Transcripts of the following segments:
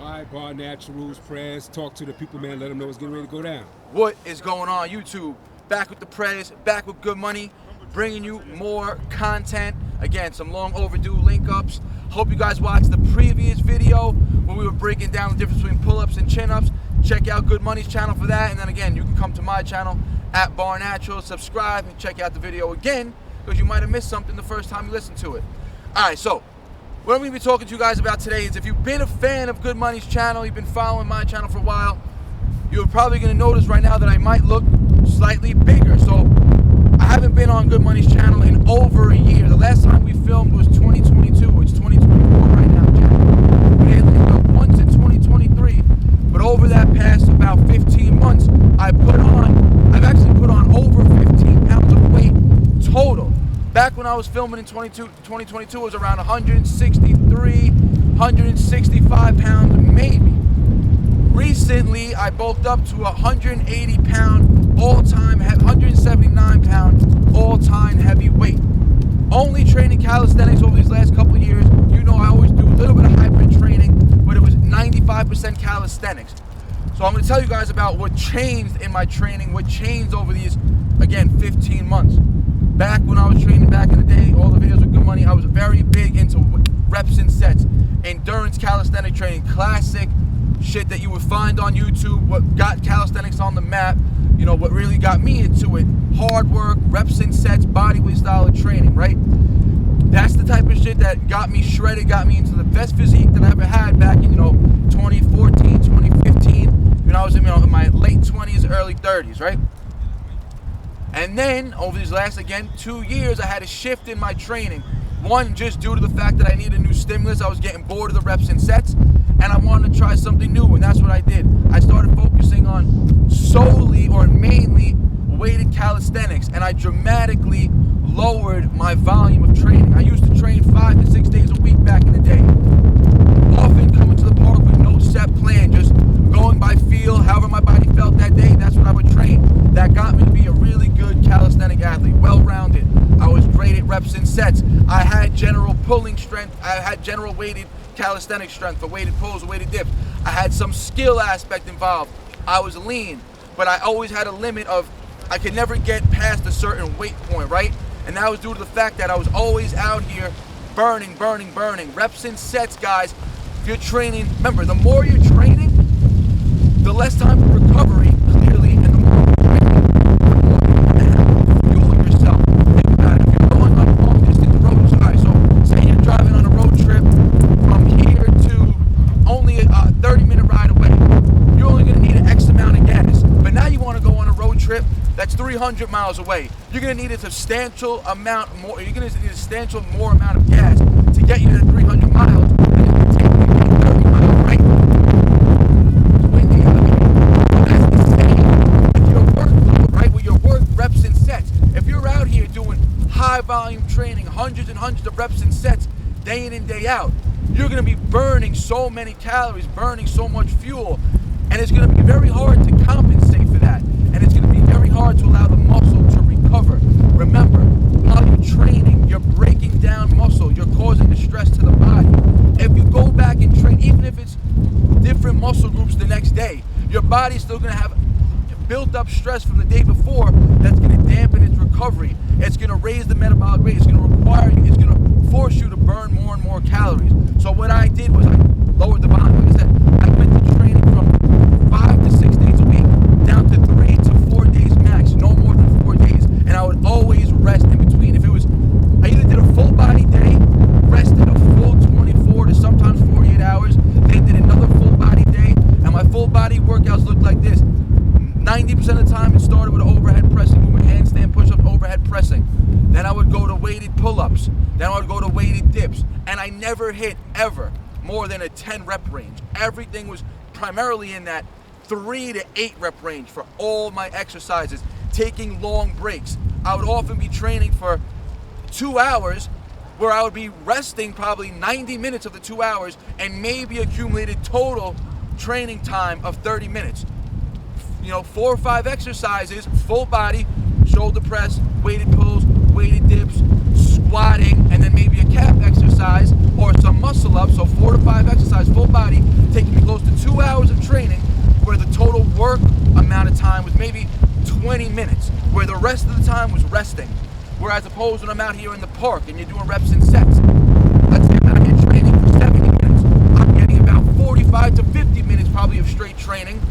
All right, BarNaturalPrez. Talk to the people, man. Let them know it's getting ready to go down. What is going on, YouTube? Back with the Prez, back with good money, bringing you more content. Again, some long overdue link ups. Hope you guys watched the previous video where we were breaking down the difference between pull-ups and chin-ups. Check out Good Money's channel for that. And then again, you can come to my channel at BarNatural, subscribe, and check out the video again because you might have missed something the first time you listened to it. All right, so what I'm going to be talking to you guys about today is if you've been a fan of Good Money's channel, you've been following my channel for a while, you're probably going to notice right now that I might look slightly bigger. So I haven't been on Good Money's channel in over a year. The last time we filmed was 2022. It's 2024 right now, Jack. We had about once in 2023. But over that past about 15 months, I've actually put on over 15 pounds of weight total. Back when I was filming in 2022, it was around 163, 165 pounds maybe. Recently, I bulked up to 180 pound all-time, 179 pound all-time heavy weight. Only training calisthenics over these last couple of years. You know I always do a little bit of hybrid training, but it was 95% calisthenics. So I'm going to tell you guys about what changed in my training, what changed over these, again, 15 months. Back when I was training back in the day, all the videos with Good Money, I was very big into reps and sets, endurance calisthenic training, classic shit that you would find on YouTube, what got calisthenics on the map, you know, what really got me into it, hard work, reps and sets, bodyweight style of training, right? That's the type of shit that got me shredded, got me into the best physique that I ever had back in, 2014, 2015, when I was in my late 20s, early 30s, right? And then, over these last, again, 2 years, I had a shift in my training. One, just due to the fact that I needed a new stimulus. I was getting bored of the reps and sets, and I wanted to try something new, and that's what I did. I started focusing on solely or mainly weighted calisthenics, and I dramatically lowered my volume of training. I used to train 5 to 6 days a week back in the day. Often coming to the park with no set plan, just going by feel, however my body felt that day, that's what I would train. That got me to be a really good calisthenic athlete, well-rounded. I was great at reps and sets. I had general pulling strength. I had general weighted calisthenic strength for weighted pulls or weighted dips. I had some skill aspect involved. I was lean, but I always had a limit of, I could never get past a certain weight point, right? And that was due to the fact that I was always out here burning. Reps and sets, guys. If you're training, remember, the more you're training, the less time for recovery, clearly, and the more you're training, the more you're going to have to fuel yourself. Think about it. If you're going on long distance roads, all right, so say you're driving on a road trip from here to only a 30-minute ride away. You're only going to need an X amount of gas. But now you want to go on a road trip that's 300 miles away. You're going to need a substantial amount more. You're going to need a substantial more amount of gas to get you to 300 miles. And it's going to take you 30 miles, right? Reps and sets. If you're out here doing high volume training, hundreds and hundreds of reps and sets day in and day out, you're going to be burning so many calories, burning so much fuel, and it's going to be very hard to compensate for that, and it's going to be very hard to allow the muscle to recover. Remember, while you're training, you're breaking down muscle, you're causing the stress to the body. If you go back and train, even if it's different muscle groups the next day, your body's still going to have built up stress from the day before that's going to dampen its recovery. It's going to raise the metabolic rate. It's going to require you, it's going to force you to burn more and more calories. So what I did was I lowered the volume. Like I said, I went to training from 5 to 6 days a week down to 3 to 4 days max, no more than 4 days. And I would always rest in between. If it was, I either did a full body day, rested a full 24 to sometimes 48 hours, then did another full body day, and my full body workouts looked like this. 90% of the time it started with overhead pressing movement, handstand push-ups, overhead pressing. Then I would go to weighted pull-ups. Then I would go to weighted dips. And I never hit, ever, more than a 10 rep range. Everything was primarily in that 3 to 8 rep range for all my exercises, taking long breaks. I would often be training for 2 hours where I would be resting probably 90 minutes of the 2 hours and maybe accumulated total training time of 30 minutes. 4 or 5 exercises, full body, shoulder press, weighted pulls, weighted dips, squatting, and then maybe a calf exercise or some muscle up. So 4 to 5 exercises, full body, taking me close Whereas opposed when I'm out here in the park and you're doing reps and sets, let's say I'm out here training for 70 minutes, I'm getting about 45 to 50 minutes probably of straight training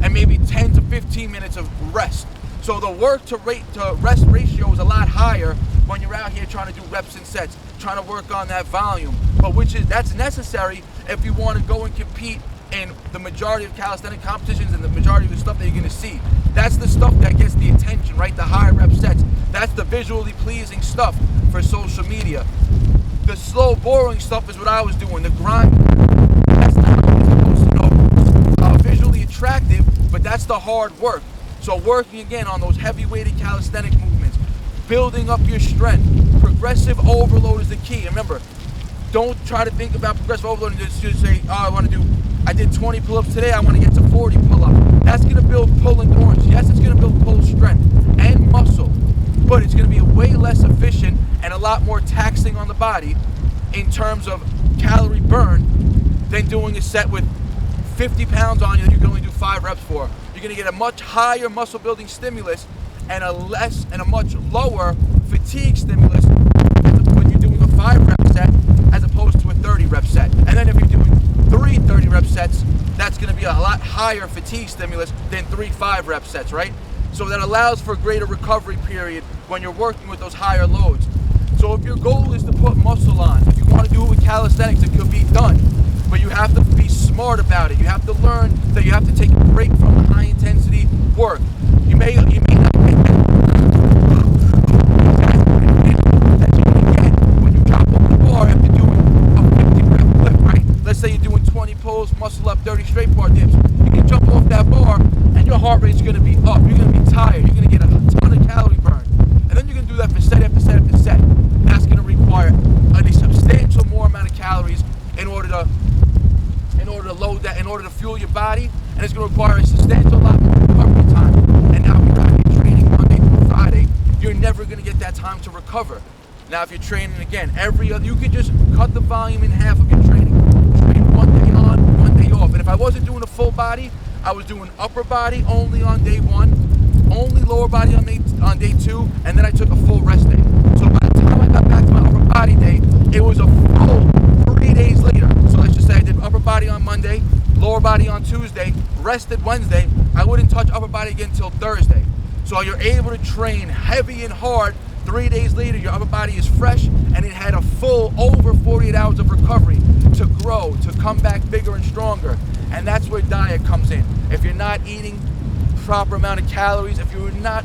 and maybe 10 to 15 minutes of rest. So the work to rest ratio is a lot higher when you're out here trying to do reps and sets, trying to work on that volume. But that's necessary if you want to go and compete in the majority of calisthenic competitions and the majority of the stuff that you're going to see. That's the stuff that gets the attention, right? The high rep sets. That's the visually pleasing stuff for social media. The slow, boring stuff is what I was doing. The grind, that's not always supposed to know. Visually attractive, but that's the hard work. So working again on those heavy-weighted calisthenic movements, building up your strength. Progressive overload is the key. And remember, don't try to think about progressive overload and just say, oh, I did 20 pull-ups today, I want to get to 40 pull-ups. That's going to build pull endurance. Yes, it's going to build pull strength and muscle, but it's going to be way less efficient and a lot more taxing on the body in terms of calorie burn than doing a set with 50 pounds on you that you can only do 5 reps for. You're going to get a much higher muscle building stimulus and a much lower fatigue stimulus when you're doing a 5 rep set as opposed to a 30 rep set. And then if you're doing 3 30 rep sets, that's going to be a lot higher fatigue stimulus than 3 5 rep sets, right? So that allows for a greater recovery period when you're working with those higher loads. So if your goal is to put muscle on, if you want to do it with calisthenics, it could be done. But you have to be smart about it. You have to learn that you have to take a break from the high intensity work. You may not get that you get when you drop off the bar after doing a 50 rep clip, right? Let's say you're doing 20 pulls, muscle up, 30 straight bar dips. You can jump off that bar and your heart rate's going to be up. You're going to be tired. You're going to get a ton of calorie burn. And then you're going to do that for set after set after set. That's going to require a substantial more amount of calories in order to load that, in order to fuel your body, and it's going to require a substantial lot more recovery time. And now if you're out here training Monday through Friday, you're never going to get that time to recover. Now if you're training again every other, you could just cut the volume in half of your training. Train one day on, one day off. And if I wasn't doing a full body, I was doing upper body only on day 1, only lower body on day 2, and then I took a full rest day. So by the time I got back to my upper body day, it was a full 3 days later. So let's just say I did upper body on Monday, lower body on Tuesday, rested Wednesday. I wouldn't touch upper body again until Thursday. So you're able to train heavy and hard. 3 days later, your upper body is fresh and it had a full over 48 hours of recovery to grow, to come back bigger and stronger. And that's where diet comes in. If you're not eating proper amount of calories, if you're not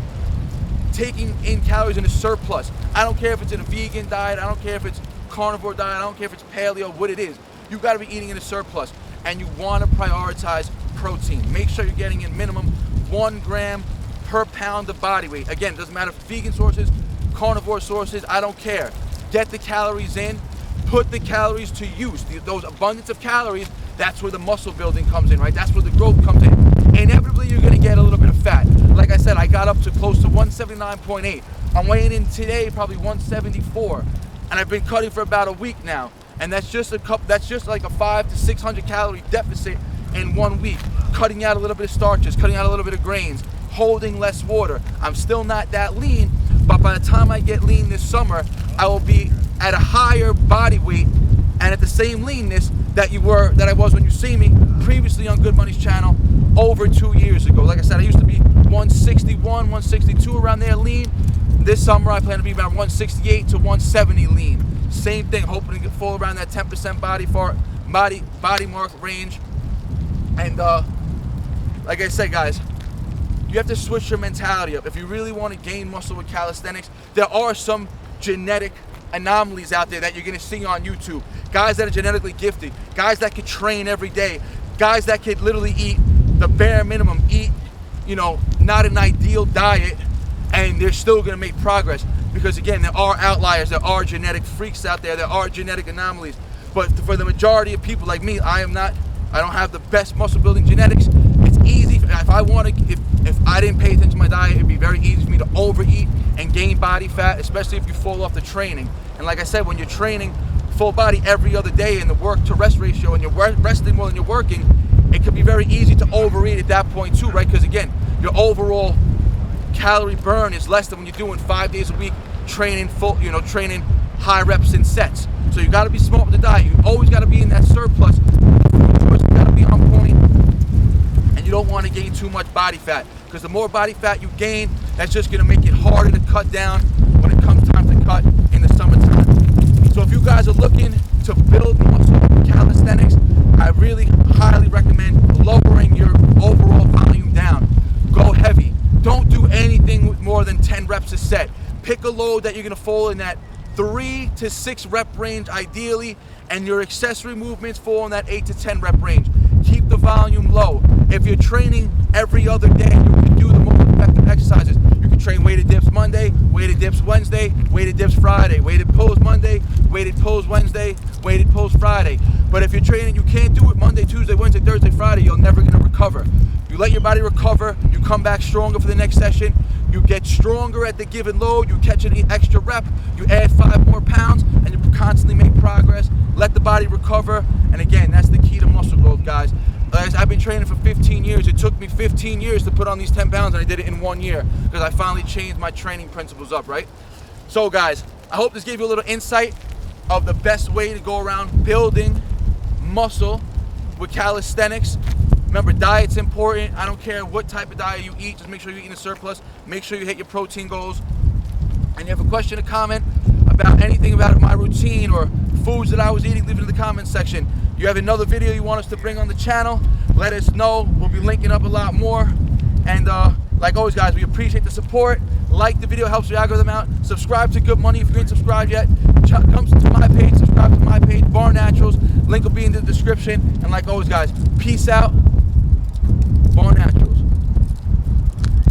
taking in calories in a surplus, I don't care if it's in a vegan diet, I don't care if it's carnivore diet, I don't care if it's paleo, what it is, you've got to be eating in a surplus. And you want to prioritize protein. Make sure you're getting in minimum 1 gram per pound of body weight. Again, it doesn't matter if vegan sources, carnivore sources, I don't care. Get the calories in, put the calories to use. Those abundance of calories, that's where the muscle building comes in, right? That's where the growth comes in. Inevitably, you're going to get a little bit of fat. Like I said, I got up to close to 179.8. I'm weighing in today probably 174, and I've been cutting for about a week now. And that's just like a 500 to 600 calorie deficit in 1 week. Cutting out a little bit of starches, cutting out a little bit of grains, holding less water. I'm still not that lean, but by the time I get lean this summer, I will be at a higher body weight and at the same leanness that I was when you see me previously on Good Money's channel over 2 years ago. Like I said, I used to be 161, 162 around there lean. This summer I plan to be about 168 to 170 lean. Same thing, hoping to fall around that 10% body mark range. And like I said, guys, you have to switch your mentality up. If you really want to gain muscle with calisthenics, there are some genetic anomalies out there that you're going to see on YouTube. Guys that are genetically gifted, guys that could train every day, guys that could literally eat the bare minimum, not an ideal diet, and they're still going to make progress. Because again, there are outliers, there are genetic freaks out there are genetic anomalies. But for the majority of people like me, I don't have the best muscle building genetics. It's easy, if I didn't pay attention to my diet, it'd be very easy for me to overeat and gain body fat, especially if you fall off the training. And like I said, when you're training full body every other day in the work to rest ratio and you're resting more than you're working, it could be very easy to overeat at that point too, right? Because again, your overall calorie burn is less than when you're doing 5 days a week training training high reps in sets. So you got to be smart with the diet. You always got to be in that surplus. You got to be on point, and you don't want to gain too much body fat, because the more body fat you gain, that's just going to make it harder to cut down when it comes time to cut in the summertime. So if you guys are looking to build muscle with calisthenics, I really highly recommend lowering your overall volume down. Go heavy. Don't do anything with more than 10 reps a set. Pick a load that you're going to fall in that 3 to 6 rep range ideally, and your accessory movements fall in that 8 to 10 rep range. Keep the volume low. If you're training every other day, you can do the most effective exercises. You can train weighted dips Monday, weighted dips Wednesday, weighted dips Friday, weighted pulls Monday, weighted pulls Wednesday, weighted pulls Friday. But if you're training, you can't do it Monday, Tuesday, Wednesday, Thursday, Friday, you're never going to recover. You let your body recover, you come back stronger for the next session, you get stronger at the given load, you catch an extra rep, you add 5 more pounds, and you constantly make progress. Let the body recover, and again, that's the key to muscle growth, guys. I've been training for 15 years. It took me 15 years to put on these 10 pounds, and I did it in 1 year because I finally changed my training principles up, right? So guys, I hope this gave you a little insight of the best way to go around building muscle with calisthenics. Remember, diet's important. I don't care what type of diet you eat, just make sure you're eating a surplus. Make sure you hit your protein goals. And you have a question or comment about anything about my routine or foods that I was eating, leave it in the comments section. You have another video you want us to bring on the channel, let us know. We'll be linking up a lot more. And like always, guys, we appreciate the support. Like the video, helps the algorithm out. Subscribe to Good Money if you ain't subscribed yet. Come to my page, subscribe to my page, BarNaturals. Link will be in the description. And like always, guys, peace out.